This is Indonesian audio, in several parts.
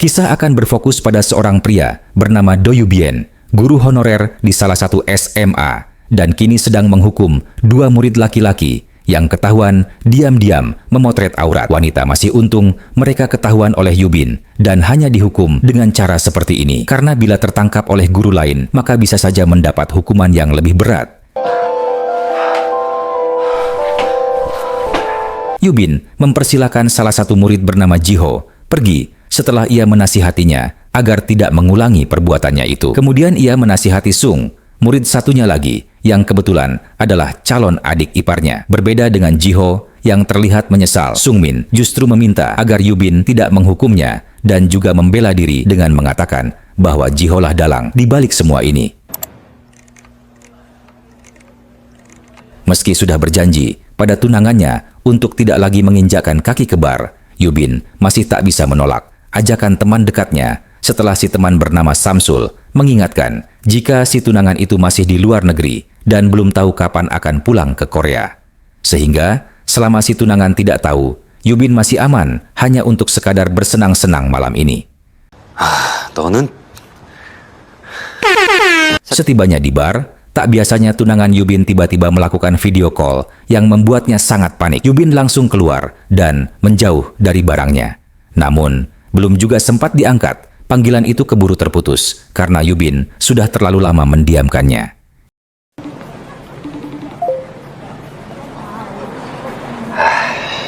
Kisah akan berfokus pada seorang pria bernama Do Yubien, guru honorer di salah satu SMA, dan kini sedang menghukum 2 murid laki-laki yang ketahuan diam-diam memotret aurat wanita. Masih untung mereka ketahuan oleh Yubin dan hanya dihukum dengan cara seperti ini. Karena bila tertangkap oleh guru lain, maka bisa saja mendapat hukuman yang lebih berat. Yubin mempersilahkan salah satu murid bernama Jiho pergi setelah ia menasihatinya agar tidak mengulangi perbuatannya itu. Kemudian ia menasihati Sung, murid satunya lagi, yang kebetulan adalah calon adik iparnya. Berbeda dengan Jiho yang terlihat menyesal, Sungmin justru meminta agar Yubin tidak menghukumnya dan juga membela diri dengan mengatakan bahwa Jiho lah dalang di balik semua ini. Meski sudah berjanji pada tunangannya untuk tidak lagi menginjakkan kaki ke bar, Yubin masih tak bisa menolak ajakan teman dekatnya setelah si teman bernama Samsul mengingatkan jika si tunangan itu masih di luar negeri dan belum tahu kapan akan pulang ke Korea. Sehingga selama si tunangan tidak tahu, Yubin masih aman hanya untuk sekadar bersenang-senang malam ini. Setibanya di bar, tak biasanya tunangan Yubin tiba-tiba melakukan video call yang membuatnya sangat panik. Yubin langsung keluar dan menjauh dari barangnya. Namun, belum juga sempat diangkat, panggilan itu keburu terputus karena Yubin sudah terlalu lama mendiamkannya.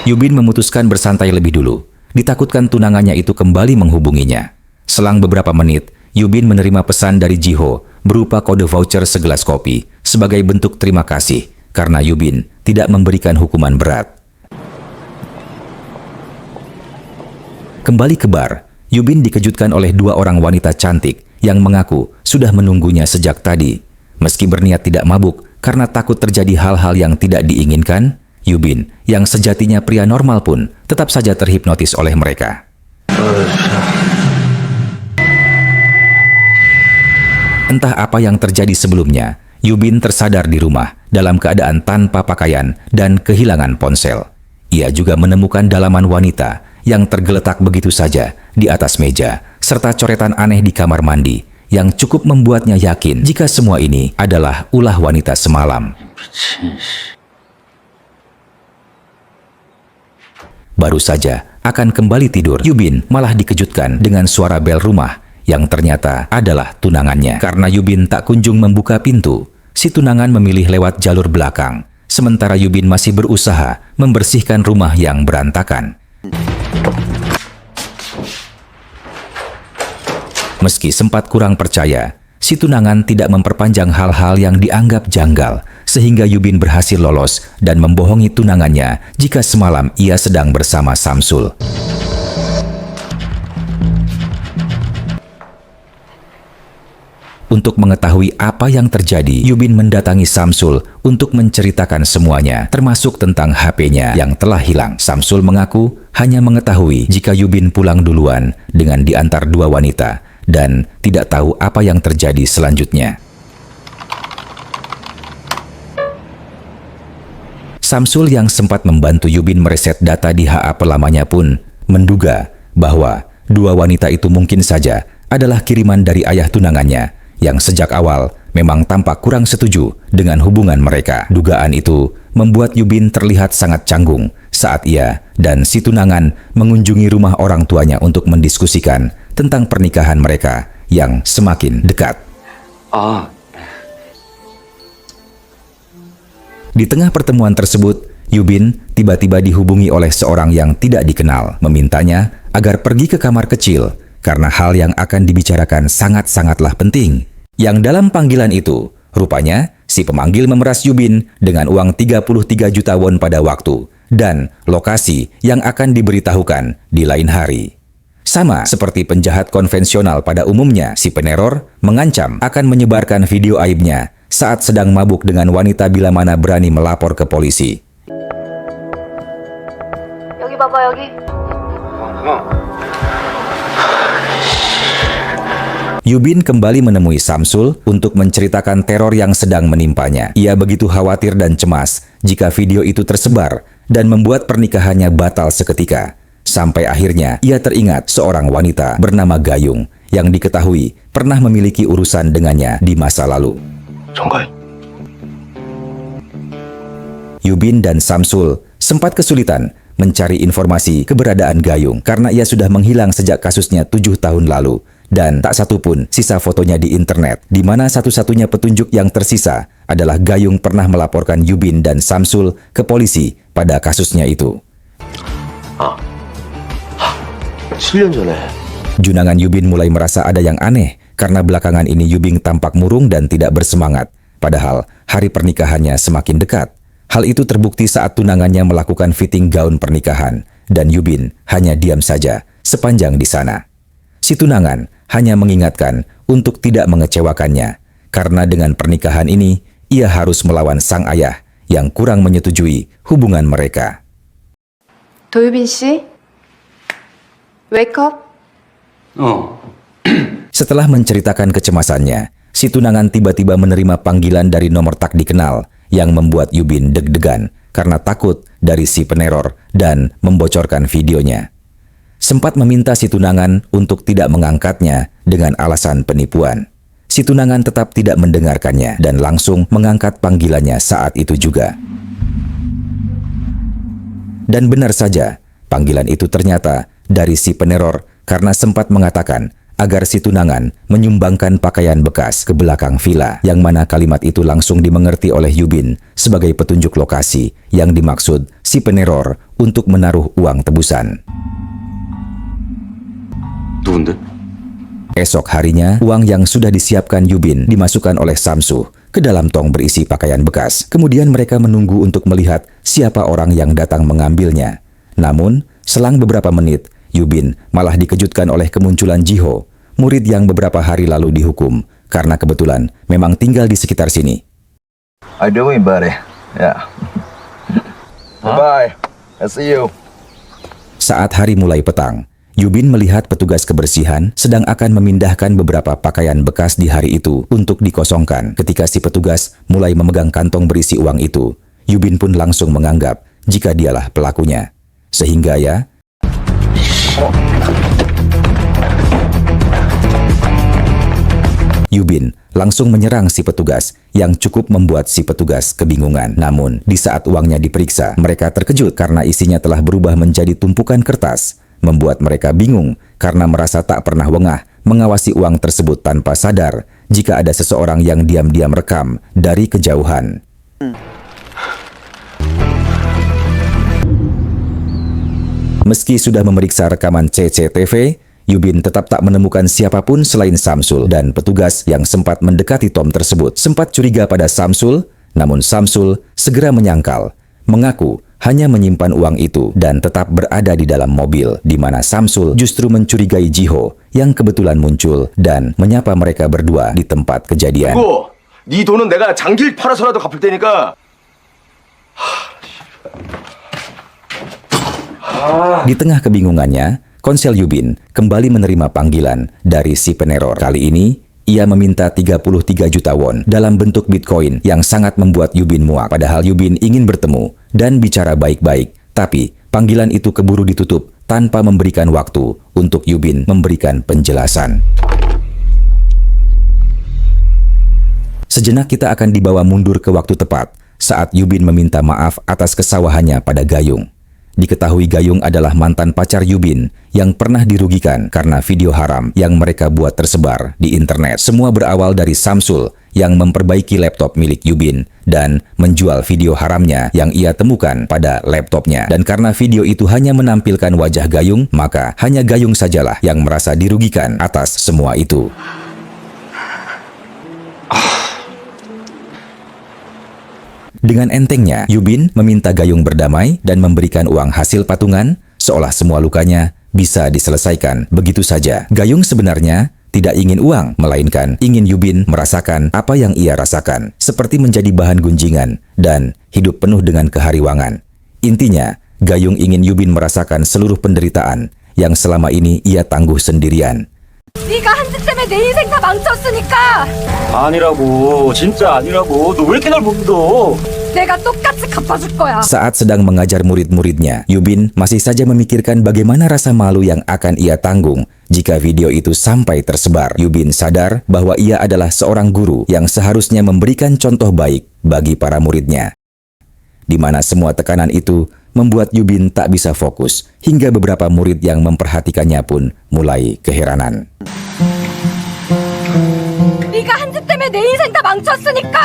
Yubin memutuskan bersantai lebih dulu. Ditakutkan tunangannya itu kembali menghubunginya. Selang beberapa menit, Yubin menerima pesan dari Jiho berupa kode voucher segelas kopi sebagai bentuk terima kasih karena Yubin tidak memberikan hukuman berat. Kembali ke bar, Yubin dikejutkan oleh 2 orang wanita cantik yang mengaku sudah menunggunya sejak tadi. Meski berniat tidak mabuk karena takut terjadi hal-hal yang tidak diinginkan, Yubin yang sejatinya pria normal pun tetap saja terhipnotis oleh mereka. Entah apa yang terjadi sebelumnya, Yubin tersadar di rumah dalam keadaan tanpa pakaian dan kehilangan ponsel. Ia juga menemukan dalaman wanita yang tergeletak begitu saja di atas meja, serta coretan aneh di kamar mandi yang cukup membuatnya yakin jika semua ini adalah ulah wanita semalam. Baru saja akan kembali tidur, Yubin malah dikejutkan dengan suara bel rumah yang ternyata adalah tunangannya. Karena Yubin tak kunjung membuka pintu, si tunangan memilih lewat jalur belakang, sementara Yubin masih berusaha membersihkan rumah yang berantakan. Meski sempat kurang percaya, si tunangan tidak memperpanjang hal-hal yang dianggap janggal, sehingga Yubin berhasil lolos dan membohongi tunangannya jika semalam ia sedang bersama Samsul. Untuk mengetahui apa yang terjadi, Yubin mendatangi Samsul untuk menceritakan semuanya, termasuk tentang HP-nya yang telah hilang. Samsul mengaku hanya mengetahui jika Yubin pulang duluan dengan diantar 2 wanita dan tidak tahu apa yang terjadi selanjutnya. Samsul yang sempat membantu Yubin mereset data di HP lamanya pun menduga bahwa 2 wanita itu mungkin saja adalah kiriman dari ayah tunangannya yang sejak awal memang tampak kurang setuju dengan hubungan mereka. Dugaan itu membuat Yubin terlihat sangat canggung saat ia dan si tunangan mengunjungi rumah orang tuanya untuk mendiskusikan tentang pernikahan mereka yang semakin dekat. Di tengah pertemuan tersebut, Yubin tiba-tiba dihubungi oleh seorang yang tidak dikenal, memintanya agar pergi ke kamar kecil karena hal yang akan dibicarakan sangat-sangatlah penting. Yang dalam panggilan itu, rupanya si pemanggil memeras Yubin dengan uang 33 juta won pada waktu dan lokasi yang akan diberitahukan di lain hari. Sama seperti penjahat konvensional pada umumnya, si peneror mengancam akan menyebarkan video aibnya saat sedang mabuk dengan wanita bila mana berani melapor ke polisi. 여기 봐봐, 여기. Yubin kembali menemui Samsul untuk menceritakan teror yang sedang menimpanya. Ia begitu khawatir dan cemas jika video itu tersebar dan membuat pernikahannya batal seketika. Sampai akhirnya ia teringat seorang wanita bernama Gayung yang diketahui pernah memiliki urusan dengannya di masa lalu. 정가요? Yubin dan Samsul sempat kesulitan mencari informasi keberadaan Gayung karena ia sudah menghilang sejak kasusnya 7 tahun lalu. Dan tak satu pun sisa fotonya di internet, di mana satu-satunya petunjuk yang tersisa adalah Gayung pernah melaporkan Yubin dan Samsul ke polisi pada kasusnya itu. 7년 전에 Junangan Yubin mulai merasa ada yang aneh karena belakangan ini Yubin tampak murung dan tidak bersemangat. Padahal hari pernikahannya semakin dekat. Hal itu terbukti saat tunangannya melakukan fitting gaun pernikahan dan Yubin hanya diam saja sepanjang di sana. Si tunangan hanya mengingatkan untuk tidak mengecewakannya karena dengan pernikahan ini ia harus melawan sang ayah yang kurang menyetujui hubungan mereka. 도유빈 씨, wake up. Setelah menceritakan kecemasannya, si tunangan tiba-tiba menerima panggilan dari nomor tak dikenal yang membuat Yubin deg-degan karena takut dari si peneror dan membocorkan videonya. Sempat meminta si tunangan untuk tidak mengangkatnya dengan alasan penipuan. Si tunangan tetap tidak mendengarkannya dan langsung mengangkat panggilannya saat itu juga. Dan benar saja, panggilan itu ternyata dari si peneror karena sempat mengatakan agar si tunangan menyumbangkan pakaian bekas ke belakang villa, yang mana kalimat itu langsung dimengerti oleh Yubin sebagai petunjuk lokasi yang dimaksud si peneror untuk menaruh uang tebusan. 누군데? Esok harinya, uang yang sudah disiapkan Yubin dimasukkan oleh Samsu ke dalam tong berisi pakaian bekas. Kemudian mereka menunggu untuk melihat siapa orang yang datang mengambilnya. Namun, selang beberapa menit, Yubin malah dikejutkan oleh kemunculan Jiho, murid yang beberapa hari lalu dihukum karena kebetulan memang tinggal di sekitar sini. How you doing, buddy? Yeah. Bye. I'll see you. Saat hari mulai petang, Yubin melihat petugas kebersihan sedang akan memindahkan beberapa pakaian bekas di hari itu untuk dikosongkan. Ketika si petugas mulai memegang kantong berisi uang itu, Yubin pun langsung menganggap jika dialah pelakunya. Sehingga Yubin langsung menyerang si petugas yang cukup membuat si petugas kebingungan. Namun, di saat uangnya diperiksa, mereka terkejut karena isinya telah berubah menjadi tumpukan kertas, membuat mereka bingung karena merasa tak pernah wengah mengawasi uang tersebut tanpa sadar jika ada seseorang yang diam-diam rekam dari kejauhan. Meski sudah memeriksa rekaman CCTV, Yubin tetap tak menemukan siapapun selain Samsul dan petugas yang sempat mendekati Tom tersebut. Sempat curiga pada Samsul, namun Samsul segera menyangkal, mengaku hanya menyimpan uang itu dan tetap berada di dalam mobil, di mana Samsul justru mencurigai Jiho yang kebetulan muncul dan menyapa mereka berdua di tempat kejadian. 그리고 네 돈은 내가 장길 팔아서라도 갚을 테니까. Di tengah kebingungannya, Konsel Yubin kembali menerima panggilan dari si peneror. Kali ini, ia meminta 33 juta won dalam bentuk Bitcoin yang sangat membuat Yubin muak. Padahal Yubin ingin bertemu dan bicara baik-baik, tapi panggilan itu keburu ditutup tanpa memberikan waktu untuk Yubin memberikan penjelasan. Sejenak kita akan dibawa mundur ke waktu tepat saat Yubin meminta maaf atas kesawahannya pada Gayung. Diketahui Gayung adalah mantan pacar Yubin yang pernah dirugikan karena video haram yang mereka buat tersebar di internet. Semua berawal dari Samsul yang memperbaiki laptop milik Yubin dan menjual video haramnya yang ia temukan pada laptopnya. Dan karena video itu hanya menampilkan wajah Gayung, maka hanya Gayung sajalah yang merasa dirugikan atas semua itu. Dengan entengnya, Yubin meminta Gayung berdamai dan memberikan uang hasil patungan, seolah semua lukanya bisa diselesaikan begitu saja. Gayung sebenarnya tidak ingin uang, melainkan ingin Yubin merasakan apa yang ia rasakan, seperti menjadi bahan gunjingan dan hidup penuh dengan kehariwangan. Intinya, Gayung ingin Yubin merasakan seluruh penderitaan yang selama ini ia tangguh sendirian. 네가 한지 때문에 내 인생 다 망쳤으니까 아니라고, 진짜 아니라고. 너 왜 이렇게 날 못 믿어? 내가 똑같이 갚아줄 거야. Saat sedang mengajar murid-muridnya, Yubin masih saja memikirkan bagaimana rasa malu yang akan ia tanggung jika video itu sampai tersebar. Yubin sadar bahwa ia adalah seorang guru yang seharusnya memberikan contoh baik bagi para muridnya. Di mana semua tekanan itu membuat Yubin tak bisa fokus, hingga beberapa murid yang memperhatikannya pun mulai keheranan. 네가 한지 때문에 내 인생 다 망쳤으니까.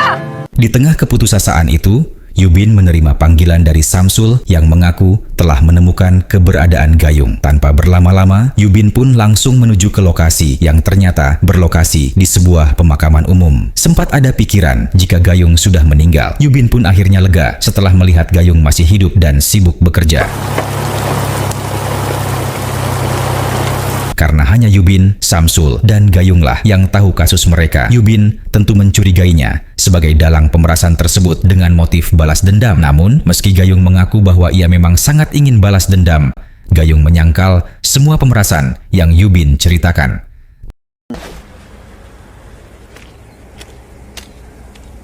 Di tengah keputusasaan itu, Yubin menerima panggilan dari Samsul yang mengaku telah menemukan keberadaan Gayung. Tanpa berlama-lama, Yubin pun langsung menuju ke lokasi yang ternyata berlokasi di sebuah pemakaman umum. Sempat ada pikiran jika Gayung sudah meninggal. Yubin pun akhirnya lega setelah melihat Gayung masih hidup dan sibuk bekerja. Karena hanya Yubin, Samsul, dan Gayunglah yang tahu kasus mereka, Yubin tentu mencurigainya sebagai dalang pemerasan tersebut dengan motif balas dendam. Namun, meski Gayung mengaku bahwa ia memang sangat ingin balas dendam, Gayung menyangkal semua pemerasan yang Yubin ceritakan.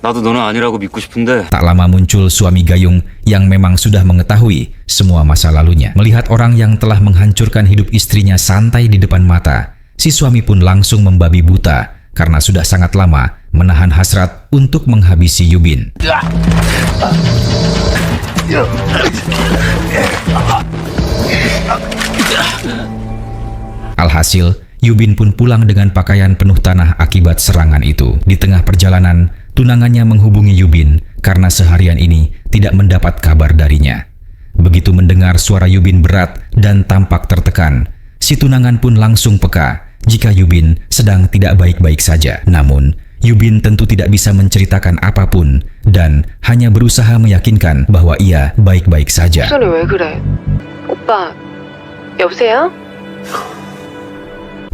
나도 너는 아니라고 믿고 싶은데. Tak lama muncul suami Gayung yang memang sudah mengetahui semua masa lalunya. Melihat orang yang telah menghancurkan hidup istrinya santai di depan mata, si suami pun langsung membabi buta karena sudah sangat lama menahan hasrat untuk menghabisi Yubin. Alhasil, Yubin pun pulang dengan pakaian penuh tanah akibat serangan itu. Di tengah perjalanan, tunangannya menghubungi Yubin karena seharian ini tidak mendapat kabar darinya. Begitu mendengar suara Yubin berat dan tampak tertekan, si tunangan pun langsung peka jika Yubin sedang tidak baik-baik saja. Namun, Yubin tentu tidak bisa menceritakan apapun dan hanya berusaha meyakinkan bahwa ia baik-baik saja. 목소리 왜 그래? 오빠, 여보세요?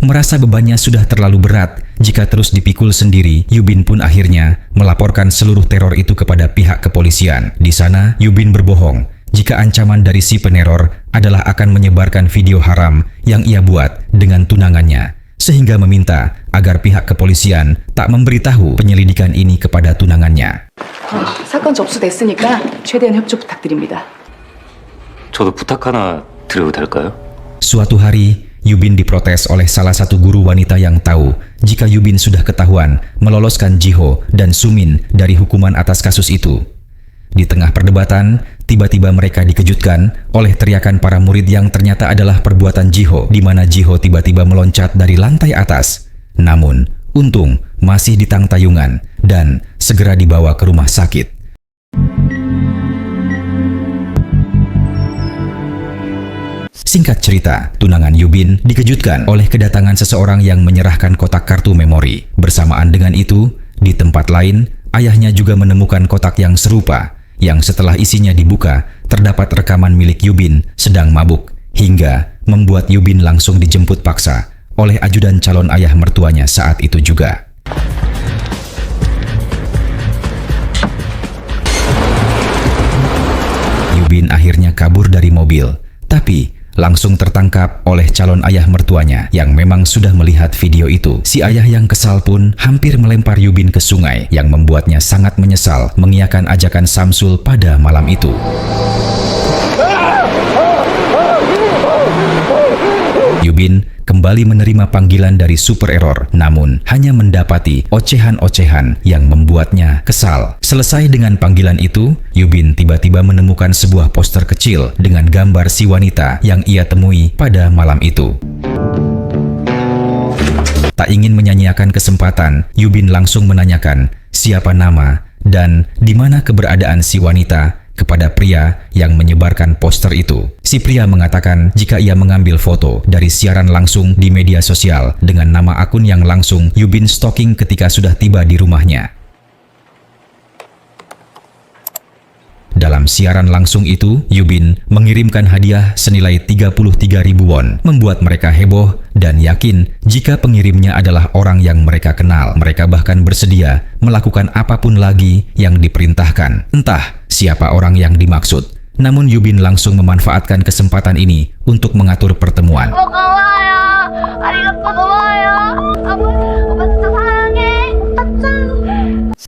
Merasa bebannya sudah terlalu berat jika terus dipikul sendiri, Yubin pun akhirnya melaporkan seluruh teror itu kepada pihak kepolisian. Di sana, Yubin berbohong jika ancaman dari si peneror adalah akan menyebarkan video haram yang ia buat dengan tunangannya, sehingga meminta agar pihak kepolisian tak memberitahu penyelidikan ini kepada tunangannya. 사건 접수됐으니까 최대한 협조 부탁드립니다. 저도 부탁 하나 드려도 될까요? Suatu hari, Yubin diprotes oleh salah satu guru wanita yang tahu jika Yubin sudah ketahuan meloloskan Jiho dan Sumin dari hukuman atas kasus itu. Di tengah perdebatan, tiba-tiba mereka dikejutkan oleh teriakan para murid yang ternyata adalah perbuatan Jiho, di mana Jiho tiba-tiba meloncat dari lantai atas. Namun, untung masih di tangtayungan dan segera dibawa ke rumah sakit. Singkat cerita, tunangan Yubin dikejutkan oleh kedatangan seseorang yang menyerahkan kotak kartu memori. Bersamaan dengan itu, di tempat lain, ayahnya juga menemukan kotak yang serupa, yang setelah isinya dibuka, terdapat rekaman milik Yubin sedang mabuk, hingga membuat Yubin langsung dijemput paksa oleh ajudan calon ayah mertuanya saat itu juga. Yubin akhirnya kabur dari mobil, tapi langsung tertangkap oleh calon ayah mertuanya yang memang sudah melihat video itu. Si ayah yang kesal pun hampir melempar Yubin ke sungai yang membuatnya sangat menyesal mengiyakan ajakan Samsul pada malam itu. Yubin kembali menerima panggilan dari Super Error, namun hanya mendapati ocehan-ocehan yang membuatnya kesal. Selesai dengan panggilan itu, Yubin tiba-tiba menemukan sebuah poster kecil dengan gambar si wanita yang ia temui pada malam itu. Tak ingin menyanyiakan kesempatan, Yubin langsung menanyakan siapa nama dan di mana keberadaan si wanita kepada pria yang menyebarkan poster itu. Si pria mengatakan jika ia mengambil foto dari siaran langsung di media sosial dengan nama akun yang langsung Yubin stalking ketika sudah tiba di rumahnya. Dalam siaran langsung itu, Yubin mengirimkan hadiah senilai 33.000 won, membuat mereka heboh dan yakin jika pengirimnya adalah orang yang mereka kenal. Mereka bahkan bersedia melakukan apapun lagi yang diperintahkan. Entah siapa orang yang dimaksud. Namun Yubin langsung memanfaatkan kesempatan ini untuk mengatur pertemuan. 고마워요. 아리가또 고마워요.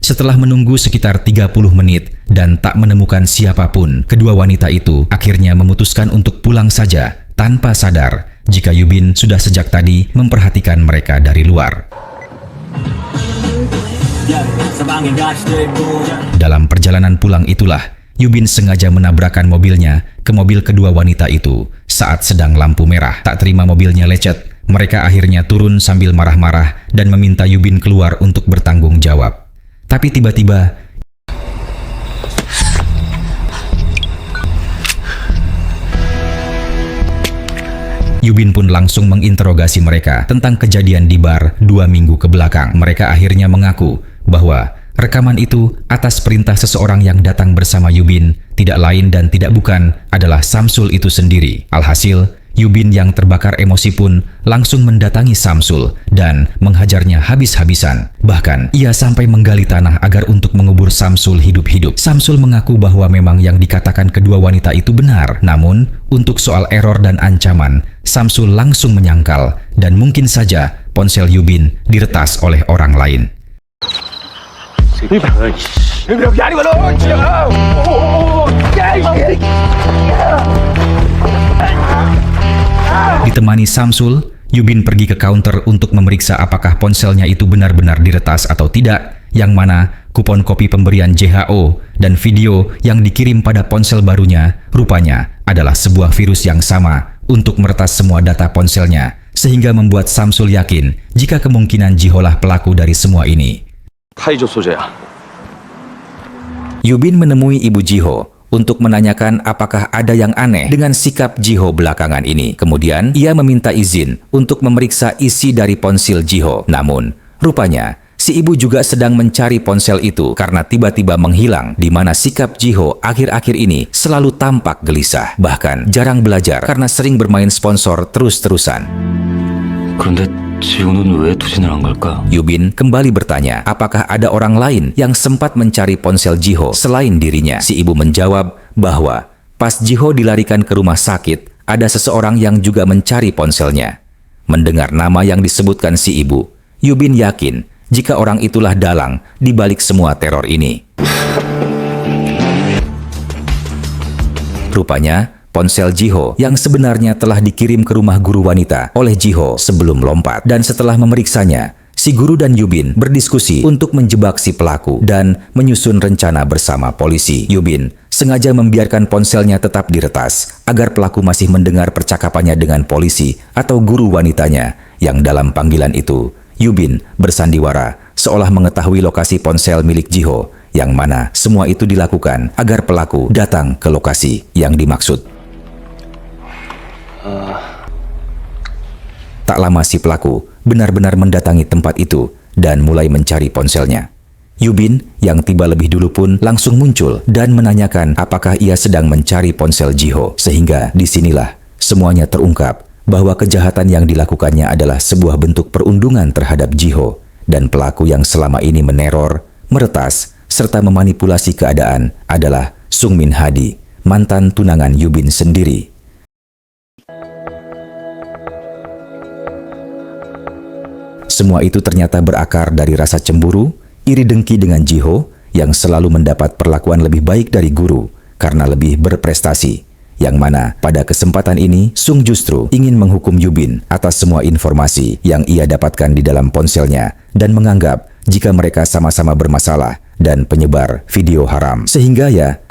Setelah menunggu sekitar 30 menit dan tak menemukan siapapun, kedua wanita itu akhirnya memutuskan untuk pulang saja tanpa sadar jika Yubin sudah sejak tadi memperhatikan mereka dari luar. Dalam perjalanan pulang itulah, Yubin sengaja menabrakkan mobilnya ke mobil kedua wanita itu saat sedang lampu merah. Tak terima mobilnya lecet, mereka akhirnya turun sambil marah-marah dan meminta Yubin keluar untuk bertanggung jawab. Tapi tiba-tiba Yubin pun langsung menginterogasi mereka tentang kejadian di bar 2 minggu ke belakang. Mereka akhirnya mengaku bahwa rekaman itu atas perintah seseorang yang datang bersama Yubin, tidak lain dan tidak bukan adalah Samsul itu sendiri. Alhasil, Yubin yang terbakar emosi pun langsung mendatangi Samsul dan menghajarnya habis-habisan. Bahkan, ia sampai menggali tanah agar untuk mengubur Samsul hidup-hidup. Samsul mengaku bahwa memang yang dikatakan kedua wanita itu benar. Namun, untuk soal error dan ancaman, Samsul langsung menyangkal dan mungkin saja ponsel Yubin diretas oleh orang lain. Ditemani Samsul, Yubin pergi ke counter untuk memeriksa apakah ponselnya itu benar-benar diretas atau tidak, yang mana kupon kopi pemberian JHO dan video yang dikirim pada ponsel barunya rupanya adalah sebuah virus yang sama untuk meretas semua data ponselnya, sehingga membuat Samsul yakin jika kemungkinan Jiholah pelaku dari semua ini. 타이저 소재야. Yubin menemui Ibu Jiho untuk menanyakan apakah ada yang aneh dengan sikap Jiho belakangan ini. Kemudian, ia meminta izin untuk memeriksa isi dari ponsel Jiho. Namun, rupanya, si ibu juga sedang mencari ponsel itu karena tiba-tiba menghilang, di mana sikap Jiho akhir-akhir ini selalu tampak gelisah. Bahkan, jarang belajar karena sering bermain sponsor terus-terusan. 그런데 지호는 왜 투신을 안 갈까? Yubin kembali bertanya, apakah ada orang lain yang sempat mencari ponsel Jiho selain dirinya? Si ibu menjawab bahwa pas Jiho dilarikan ke rumah sakit, ada seseorang yang juga mencari ponselnya. Mendengar nama yang disebutkan si ibu, Yubin yakin jika orang itulah dalang di balik semua teror ini. Rupanya, ponsel Jiho yang sebenarnya telah dikirim ke rumah guru wanita oleh Jiho sebelum lompat. Dan setelah memeriksanya, si guru dan Yubin berdiskusi untuk menjebak si pelaku dan menyusun rencana bersama polisi. Yubin sengaja membiarkan ponselnya tetap diretas agar pelaku masih mendengar percakapannya dengan polisi atau guru wanitanya yang dalam panggilan itu, Yubin bersandiwara seolah mengetahui lokasi ponsel milik Jiho, yang mana semua itu dilakukan agar pelaku datang ke lokasi yang dimaksud. Tak lama si pelaku benar-benar mendatangi tempat itu dan mulai mencari ponselnya. Yubin yang tiba lebih dulu pun langsung muncul dan menanyakan apakah ia sedang mencari ponsel Jiho. Sehingga disinilah semuanya terungkap bahwa kejahatan yang dilakukannya adalah sebuah bentuk perundungan terhadap Jiho dan pelaku yang selama ini meneror, meretas, serta memanipulasi keadaan adalah Sungmin Hadi, mantan tunangan Yubin sendiri. Semua itu ternyata berakar dari rasa cemburu, iri dengki dengan Jiho yang selalu mendapat perlakuan lebih baik dari guru karena lebih berprestasi. Yang mana pada kesempatan ini Sung justru ingin menghukum Yubin atas semua informasi yang ia dapatkan di dalam ponselnya dan menganggap jika mereka sama-sama bermasalah dan penyebar video haram. Sehingga ya,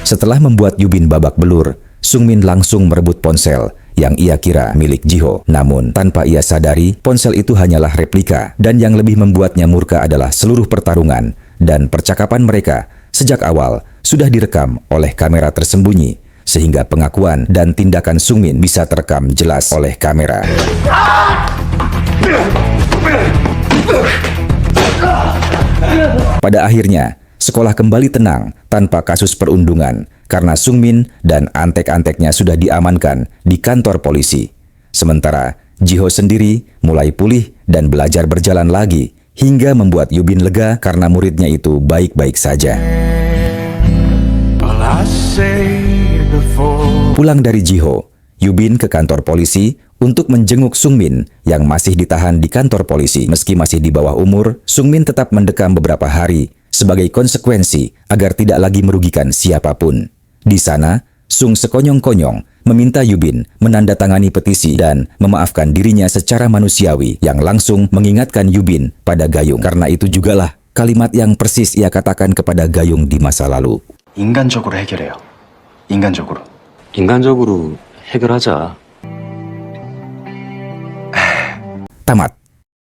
setelah membuat Yubin babak belur, Sungmin langsung merebut ponsel yang ia kira milik Jiho. Namun, tanpa ia sadari, ponsel itu hanyalah replika. Dan yang lebih membuatnya murka adalah seluruh pertarungan dan percakapan mereka sejak awal sudah direkam oleh kamera tersembunyi, sehingga pengakuan dan tindakan Sungmin bisa terekam jelas oleh kamera. Pada akhirnya, sekolah kembali tenang tanpa kasus perundungan karena Sungmin dan antek-anteknya sudah diamankan di kantor polisi. Sementara Jiho sendiri mulai pulih dan belajar berjalan lagi hingga membuat Yubin lega karena muridnya itu baik-baik saja. Pulang dari Jiho, Yubin ke kantor polisi untuk menjenguk Sungmin yang masih ditahan di kantor polisi. Meski masih di bawah umur, Sungmin tetap mendekam beberapa hari sebagai konsekuensi agar tidak lagi merugikan siapapun. Di sana, Sung sekonyong-konyong meminta Yubin menandatangani petisi dan memaafkan dirinya secara manusiawi yang langsung mengingatkan Yubin pada Gayung. Karena itu jugalah kalimat yang persis ia katakan kepada Gayung di masa lalu. 인간적으로 해결해요. 인간적으로. 인간적으로 해결하자. Tamat.